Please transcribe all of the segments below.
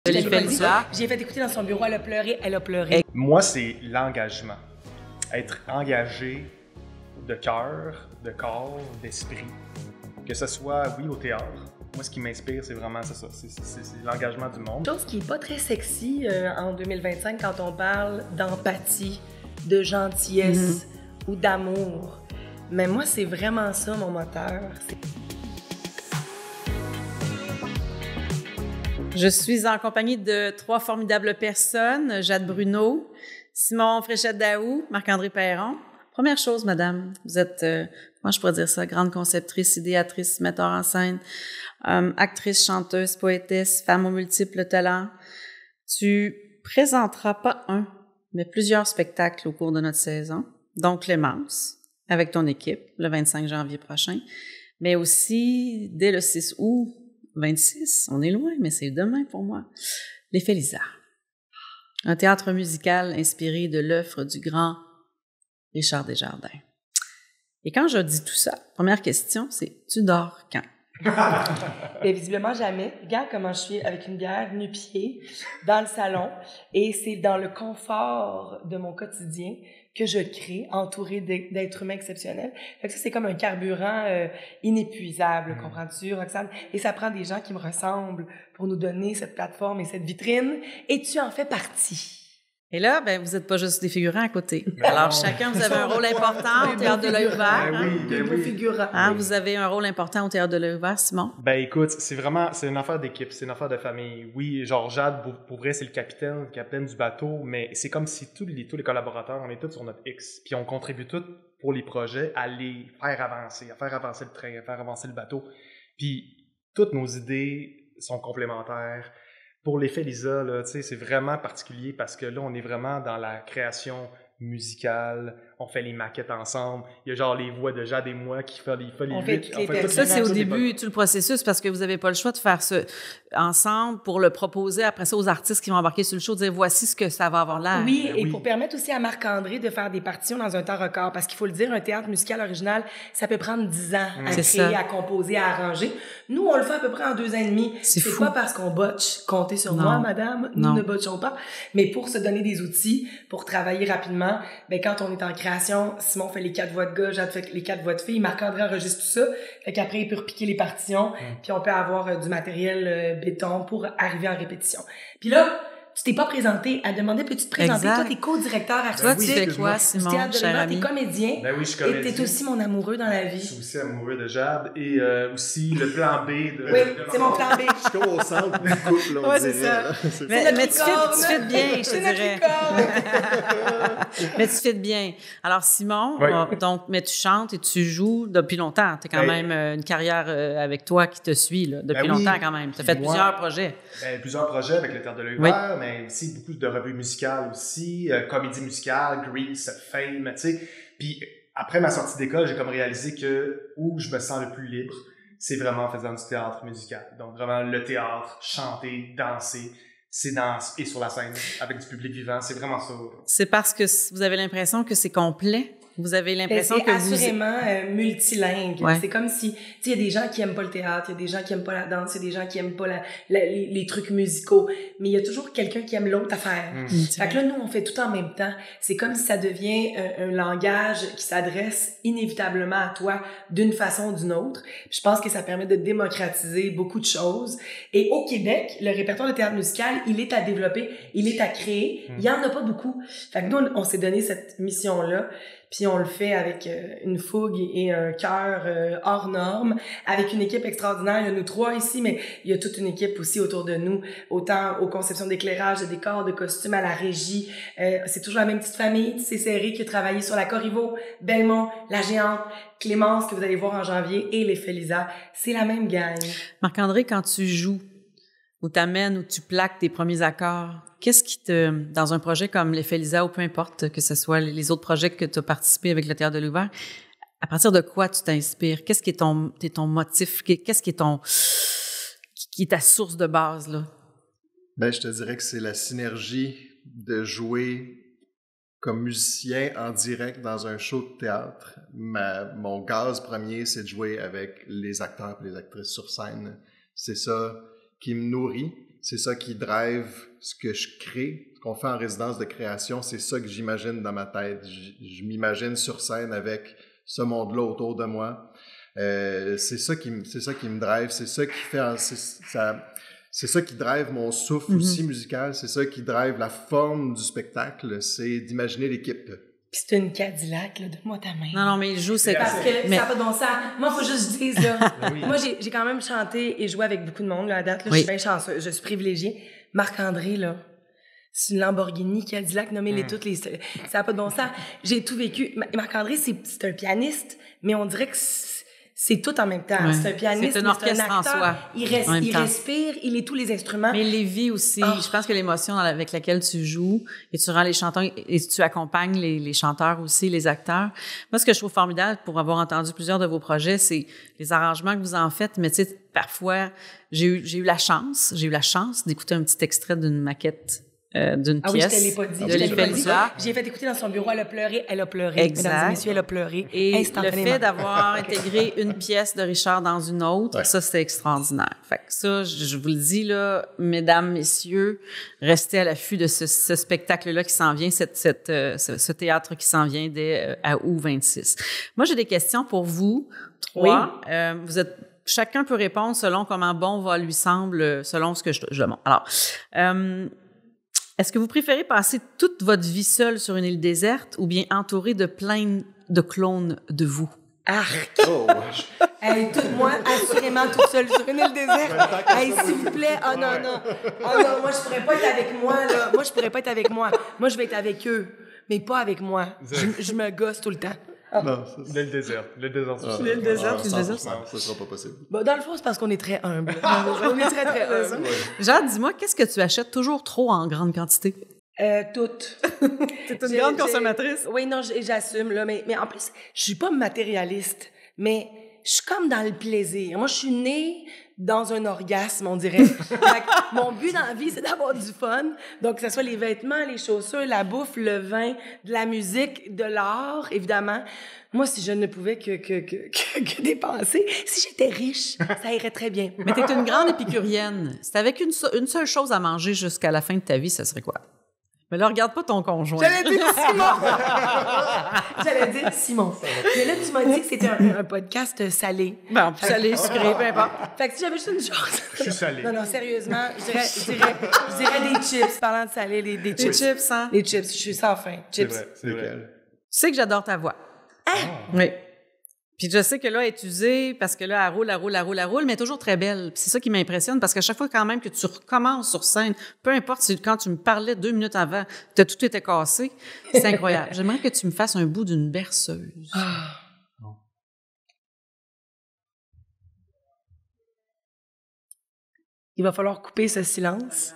J'ai fait écouter dans son bureau, elle a pleuré, elle a pleuré. Moi, c'est l'engagement. Être engagé de cœur, de corps, d'esprit. Que ce soit, oui, au théâtre. Moi, ce qui m'inspire, c'est vraiment ça. C'est l'engagement du monde. Chose qui n'est pas très sexy en 2025 quand on parle d'empathie, de gentillesse ou d'amour. Mais moi, c'est vraiment ça, mon moteur. Je suis en compagnie de 3 formidables personnes. Jade Bruno, Simon Fréchette-Daou, Marc-André Perron. Première chose, madame, vous êtes, moi je pourrais dire ça, grande conceptrice, idéatrice, metteur en scène, actrice, chanteuse, poétesse, femme aux multiples talents. Tu présenteras pas un, mais plusieurs spectacles au cours de notre saison, dont Clémence, avec ton équipe, le 25 janvier prochain, mais aussi dès le 6 août, 26, on est loin, mais c'est demain pour moi, Les Félisards. Un théâtre musical inspiré de l'œuvre du grand Richard Desjardins. Et quand je dis tout ça, première question, c'est « Tu dors quand? » Et visiblement jamais. Regarde comment je suis avec une bière nu-pied dans le salon. Et c'est dans le confort de mon quotidien que je crée, entourée d'êtres humains exceptionnels. Fait que ça, c'est comme un carburant inépuisable, comprends-tu, Roxane? Et ça prend des gens qui me ressemblent pour nous donner cette plateforme et cette vitrine. Et tu en fais partie. Et là, ben, vous n'êtes pas juste des figurants à côté. Alors, chacun, vous avez un rôle important au Théâtre de l'Œil Ouvert. Hein, vous avez un rôle important au Théâtre de l'Œil Ouvert, Simon? Ben écoute, c'est une affaire d'équipe, c'est une affaire de famille. Oui, genre Jade, pour vrai, c'est le capitaine du bateau, mais c'est comme si tous les collaborateurs, on est tous sur notre X, puis on contribue tous pour les projets à les faire avancer le train, à faire avancer le bateau. Puis toutes nos idées sont complémentaires. Pour l'effet Lisa, là, c'est vraiment particulier parce que là, on est vraiment dans la création musicale, on fait les maquettes ensemble, il y a genre les voix de Jade et moi qui font les Ça, c'est au début, tout le processus, parce que vous n'avez pas le choix de faire ça ensemble pour le proposer après ça aux artistes qui vont embarquer sur le show, de dire voici ce que ça va avoir l'air. Oui, et pour permettre aussi à Marc-André de faire des partitions dans un temps record, parce qu'il faut le dire, un théâtre musical original, ça peut prendre 10 ans à créer, à composer, à arranger. Nous, on le fait à peu près en 2 ans et demi. C'est pas parce qu'on botche, comptez sur moi, madame, nous ne botchons pas, mais pour se donner des outils, pour travailler rapidement. Ben, quand on est en création, Simon fait les 4 voix de gars, Jade fait les 4 voix de filles, Marc-André enregistre tout ça. Fait qu'après, il peut repiquer les partitions, puis on peut avoir du matériel béton pour arriver en répétition. Puis là, tu t'es pas présenté. Elle demandait, peux-tu te présenter? Toi, t'es co-directeur artistique. Toi, tu fais quoi, Simon, cher ami? T'es comédien. Ben oui, je suis comédien. Et t'es aussi mon amoureux dans la vie. Je suis aussi amoureux de Jade et aussi le plan B de... Oui, c'est mon plan B. Je suis comme au centre du couple, on dirait. C'est ça. Mais tu fais bien, je te dirais. Mais tu fais bien. Alors, Simon, donc, mais tu chantes et tu joues depuis longtemps. Tu as quand même une carrière avec toi qui te suit là, depuis longtemps quand même. Tu as fait plusieurs projets. Plusieurs projets avec le Théâtre de l'Œil Ouvert, mais aussi beaucoup de revues musicales aussi, comédie musicale, Grease, Fame, tu sais. Puis après ma sortie d'école, j'ai comme réalisé que où je me sens le plus libre, c'est vraiment en faisant du théâtre musical. Donc vraiment le théâtre, chanter, danser, c'est danse et sur la scène avec du public vivant, c'est vraiment ça. C'est parce que vous avez l'impression que c'est complet. Vous avez l'impression que c'est assurément multilingue. Ouais. C'est comme si, tu sais, il y a des gens qui aiment pas le théâtre, il y a des gens qui aiment pas la danse, il y a des gens qui aiment pas les trucs musicaux, mais il y a toujours quelqu'un qui aime l'autre affaire. Fait que là, nous, on fait tout en même temps. C'est comme si ça devient un langage qui s'adresse inévitablement à toi d'une façon ou d'une autre. Je pense que ça permet de démocratiser beaucoup de choses. Et au Québec, le répertoire de théâtre musical, il est à développer, il est à créer. Il y en a pas beaucoup. Fait que nous, on s'est donné cette mission-là. Puis on le fait avec une fougue et un cœur hors norme, avec une équipe extraordinaire. Il y a nous 3 ici, mais il y a toute une équipe aussi autour de nous, autant aux conceptions d'éclairage, de décors, de costumes, à la régie. C'est toujours la même petite famille, c'est serré qui a travaillé sur la Corriveau, Belmont, La Géante, Clémence, que vous allez voir en janvier, et les Félisards. C'est la même gang. Marc-André, quand tu joues, ou t'amènes, ou tu plaques tes premiers accords, qu'est-ce qui dans un projet comme Les Félisards, ou peu importe que ce soit les autres projets que tu as participé avec le Théâtre de l'Ouvert, à partir de quoi tu t'inspires? Qu'est-ce qui est ton motif? Qu'est-ce qui est ta source de base, là? Ben, je te dirais que c'est la synergie de jouer comme musicien en direct dans un show de théâtre. Mon gaz premier, c'est de jouer avec les acteurs et les actrices sur scène. C'est ça qui me nourrit. c'est ça qui drive ce que je crée, ce qu'on fait en résidence de création, c'est ça que j'imagine dans ma tête. Je m'imagine sur scène avec ce monde-là autour de moi. C'est ça qui me drive, c'est ça qui fait, c'est ça qui drive mon souffle aussi musical, c'est ça qui drive la forme du spectacle, c'est d'imaginer l'équipe. Puis c'est une Cadillac, là, donne-moi ta main. Non, mais il joue, c'est... Parce que ça n'a pas de bon sens. Moi, il faut juste que je dise, là. Oui. Moi, j'ai quand même chanté et joué avec beaucoup de monde, là, à date. Là, Je suis bien chanceuse, je suis privilégiée. Marc-André, là, c'est une Lamborghini Cadillac, nommez-les toutes, ça n'a pas de bon sens. J'ai tout vécu. Marc-André, c'est un pianiste, mais on dirait que c'est tout en même temps. Ouais. C'est un pianiste, C'est un orchestre acteur. en soi. Il respire, il est tous les instruments. Mais les vies aussi. Je pense que l'émotion avec laquelle tu joues et tu rends les chanteurs et tu accompagnes les chanteurs aussi, les acteurs. Moi, ce que je trouve formidable pour avoir entendu plusieurs de vos projets, c'est les arrangements que vous en faites. Mais tu sais, parfois, j'ai eu la chance d'écouter un petit extrait d'une maquette. D'une pièce. Oui, je te l'ai pas dit. De l'Éphélia. J'ai fait écouter dans son bureau, elle a pleuré. Exact. Mesdames et messieurs, elle a pleuré. Et instantanément. le fait d'avoir intégré une pièce de Richard dans une autre, ça, c'est extraordinaire. Fait que ça, je vous le dis, là, mesdames, messieurs, restez à l'affût de ce spectacle-là qui s'en vient, ce théâtre qui s'en vient dès août 26. Moi, j'ai des questions pour vous, trois. Oui. Chacun peut répondre selon comment bon va lui semble, selon ce que je montre. Alors, est-ce que vous préférez passer toute votre vie seule sur une île déserte ou bien entourée de plein de clones de vous? Arc! Moi, assurément toute seule sur une île déserte. S'il vous plaît. Oh non, moi, je pourrais pas être avec moi, là. Moi, je vais être avec eux, mais pas avec moi. Je me gosse tout le temps. Non, l'île déserte. L'île déserte, ça sera pas possible. Bon, dans le fond, c'est parce qu'on est très humble. On est très, très humble. Jade, dis-moi, qu'est-ce que tu achètes toujours trop en grande quantité? Toutes. T'es une grande consommatrice? Oui, non, j'assume, là, mais en plus, je suis pas matérialiste, mais je suis comme dans le plaisir. Moi, je suis née dans un orgasme, on dirait. Mon but dans la vie, c'est d'avoir du fun. Donc, que ce soit les vêtements, les chaussures, la bouffe, le vin, de la musique, de l'art, évidemment. Moi, si je ne pouvais que dépenser, si j'étais riche, ça irait très bien. Mais t'es une grande épicurienne. Si t'avais une seule chose à manger jusqu'à la fin de ta vie, ça serait quoi? Mais là, regarde pas ton conjoint. J'allais dire Simon. Mais là, tu m'as dit que c'était un podcast salé. Bon, salé, sucré, peu importe. Fait que si j'avais juste une chose. Je suis salé. Non, sérieusement, je dirais des chips. Parlant de salé, des chips. Des chips, hein? Des chips, je suis sans faim. Chips. C'est vrai. Tu sais que j'adore ta voix. Oui. Puis je sais que là, elle est usée parce que là, elle roule, mais toujours très belle. Puis c'est ça qui m'impressionne parce qu'à chaque fois quand même que tu recommences sur scène, peu importe si quand tu me parlais 2 minutes avant, tout était cassé, c'est incroyable. J'aimerais que tu me fasses un bout d'une berceuse. Il va falloir couper ce silence.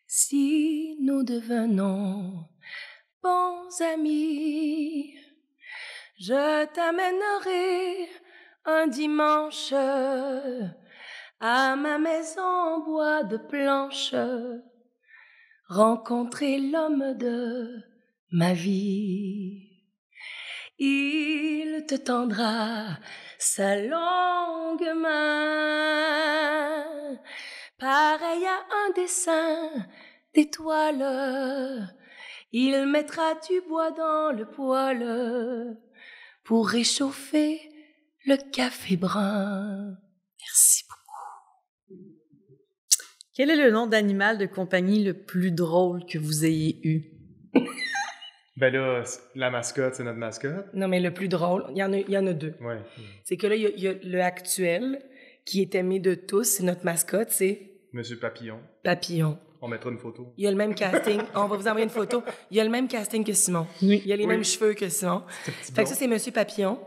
Si nous devenons bons amis, je t'amènerai un dimanche à ma maison en bois de planches, rencontrer l'homme de ma vie. Il te tendra sa longue main, pareil à un dessin d'étoile. Il mettra du bois dans le poêle pour réchauffer le café brun. Merci beaucoup. Quel est le nom d'animal de compagnie le plus drôle que vous ayez eu? Ben là, la mascotte, c'est notre mascotte. Non, mais le plus drôle, il y en a 2. Ouais. C'est que là, il y a le actuel qui est aimé de tous, c'est notre mascotte, c'est... Monsieur Papillon. Papillon. On mettra une photo. Il y a le même casting. On va vous envoyer une photo. Il y a le même casting que Simon. Oui. Il y a les mêmes cheveux que Simon. Fait que ça, c'est Monsieur Papillon.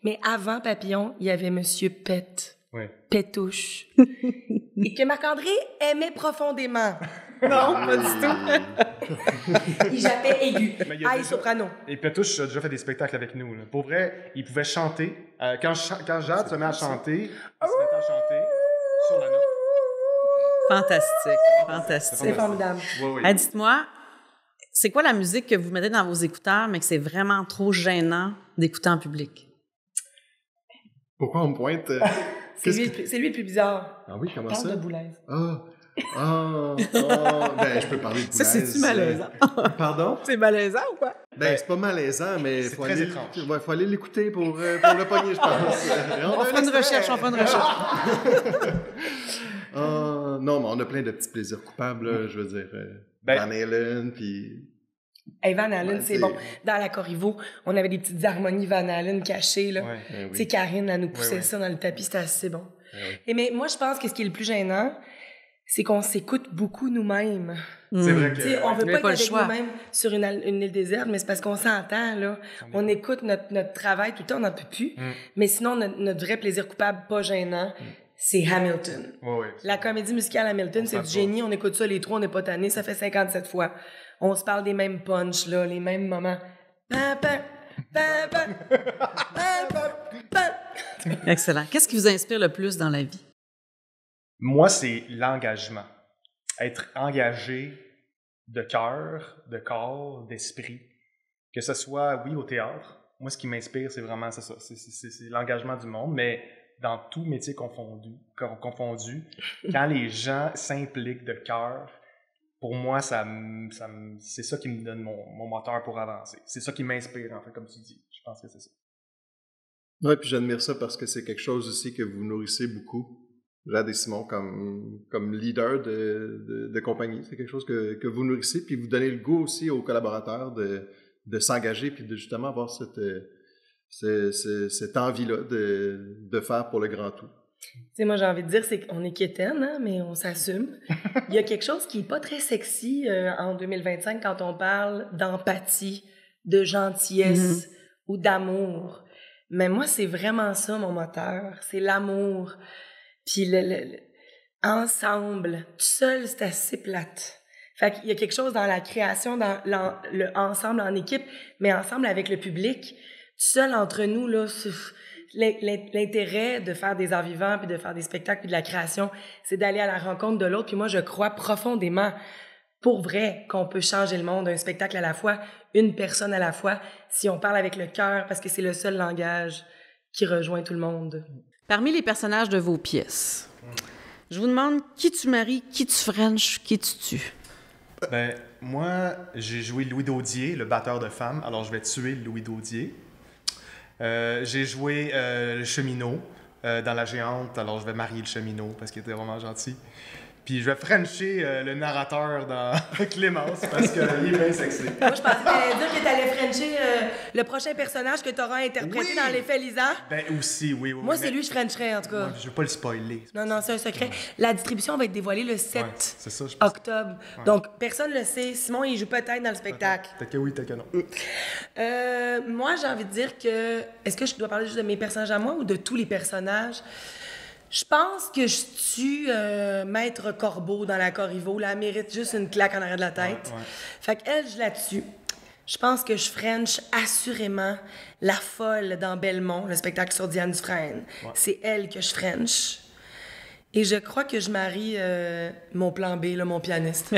Mais avant Papillon, il y avait Monsieur Pet. Oui. Pétouche. Et que Marc-André aimait profondément. Non, pas du tout. Il jappait aigu. Déjà... soprano. Et Pétouche a déjà fait des spectacles avec nous. Là. Pour vrai, il pouvait chanter. Quand Jade se met à chanter, il se met à chanter sur la note. Fantastique. C'est formidable. Oui. Dites-moi, c'est quoi la musique que vous mettez dans vos écouteurs, mais que c'est vraiment trop gênant d'écouter en public? Pourquoi on me pointe? C'est lui le plus bizarre. Ah oui, comment Parle ça? de Boulaise. Ben, je peux parler de Boulaise. Ça, c'est-tu malaisant? Pardon? C'est malaisant ou quoi? Ben, c'est pas malaisant, mais il c'est faut très aller, étrange. faut aller l'écouter pour le pogner, je pense. On fera une recherche. Non, mais on a plein de petits plaisirs coupables, là, je veux dire. Ben- Van Halen, puis... Hey, Van Halen, Ouais, c'est bon. Dans la Corriveau, on avait des petites harmonies Van Halen cachées, là. Ouais. Ben Tu sais, Karine, elle nous poussait Ouais. ça dans le tapis, c'était assez bon. Ouais. Mais moi, je pense que ce qui est le plus gênant, c'est qu'on s'écoute beaucoup nous-mêmes. C'est vrai que... Tu sais, on veut Mais pas être pas le avec choix. nous-mêmes sur une île déserte, mais c'est parce qu'on s'entend, là. On écoute notre travail tout le temps, on n'en peut plus. Mais sinon, notre vrai plaisir coupable, pas gênant, c'est Hamilton. Ouais. La comédie musicale Hamilton, c'est du génie. On écoute ça les trois, on n'est pas tannés. Ça fait 57 fois. On se parle des mêmes punchs, là, les mêmes moments. Pa, pa, pa, pa, pa, pa, pa. Excellent. Qu'est-ce qui vous inspire le plus dans la vie? Moi, c'est l'engagement. Être engagé de cœur, de corps, d'esprit. Que ce soit, oui, au théâtre. Moi, ce qui m'inspire, c'est vraiment ça. C'est l'engagement du monde, mais dans tout métier confondu, quand les gens s'impliquent de cœur, pour moi, c'est ça qui me donne mon moteur pour avancer. C'est ça qui m'inspire, en fait, comme tu dis. Je pense que c'est ça. Oui, puis j'admire ça parce que c'est quelque chose aussi que vous nourrissez beaucoup, Jade et Simon, comme leader de compagnie. C'est quelque chose que vous nourrissez, puis vous donnez le goût aussi aux collaborateurs de s'engager, puis de justement avoir cette envie-là de faire pour le grand tout. Tu sais, moi, j'ai envie de dire, c'est qu'on est quétaine, hein, mais on s'assume. Il y a quelque chose qui est pas très sexy en 2025 quand on parle d'empathie, de gentillesse ou d'amour. Mais moi, c'est vraiment ça, mon moteur. C'est l'amour. Puis ensemble. Tout seul, c'est assez plate. Fait qu'il y a quelque chose dans la création, dans le ensemble en équipe, mais ensemble avec le public. Tout seul entre nous, là, l'intérêt de faire des arts vivants, puis de faire des spectacles, puis de la création, c'est d'aller à la rencontre de l'autre. Puis moi, je crois profondément, pour vrai, qu'on peut changer le monde, un spectacle à la fois, une personne à la fois, si on parle avec le cœur, parce que c'est le seul langage qui rejoint tout le monde. Parmi les personnages de vos pièces, je vous demande qui tu maries, qui tu frenches, qui tu tues. Ben, moi, j'ai joué Louis Daudier, le batteur de femmes, alors je vais tuer Louis Daudier. J'ai joué le cheminot dans La Géante, alors je vais marier le cheminot parce qu'il était vraiment gentil. Puis je vais frencher le narrateur dans Clémence parce qu'il est bien sexy. Moi, je pensais que t'allais dire que t'allais frencher le prochain personnage que t'auras interprété Oui! dans l'effet Lisa. Ben aussi, oui. Moi, c'est lui que je frencherais, en tout cas. Moi, je veux pas le spoiler. Non, c'est un secret. La distribution va être dévoilée le 7 C'est ça, je pense. octobre. Donc, personne ne le sait. Simon, il joue peut-être dans le spectacle. T'as que oui, t'as que non. Moi, j'ai envie de dire que... Est-ce que je dois parler juste de mes personnages à moi ou de tous les personnages? Je pense que je tue Maître Corbeau dans la Corriveau. Là, elle mérite juste une claque en arrière de la tête. Ouais. Fait qu'elle, je la tue. Je pense que je french assurément la folle dans Belmont, le spectacle sur Diane Dufresne. Ouais. C'est elle que je french. Et je crois que je marie mon plan B, là, mon pianiste.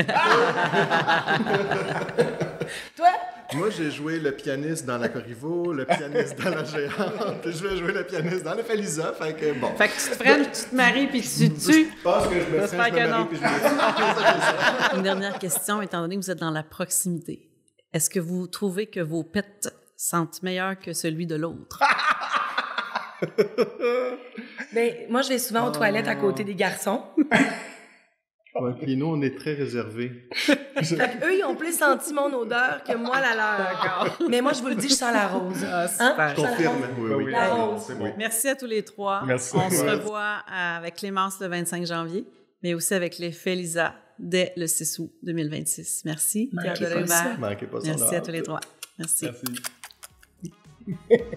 Toi? Moi, j'ai joué le pianiste dans la Corriveau, le pianiste dans La Géante, puis je vais jouer le pianiste dans le Felisa, fait que bon. Fait que tu te frenches, tu te maries, puis tu tues. Je pense que je me J'espère fais, je me que marie, non. puis je me Une dernière question, étant donné que vous êtes dans la proximité. Est-ce que vous trouvez que vos pets sentent meilleur que celui de l'autre? Ben, moi, je vais souvent aux toilettes à côté des garçons. Ouais, puis nous, on est très réservés. Fait qu'eux, ils ont plus senti mon odeur que moi la leur. Mais moi, je vous le dis, je sens la rose. Ah, super. Je confirme, oui, oui. La rose. C'est bon. Merci à tous les trois. Merci. On se Ouais. revoit avec Clémence le 25 janvier, mais aussi avec l'effet Lisa dès le 6 août 2026. Merci. Manquez Pierre pas Delevert. ça. Manquez pas ça. Merci à tous les trois. Merci. Merci.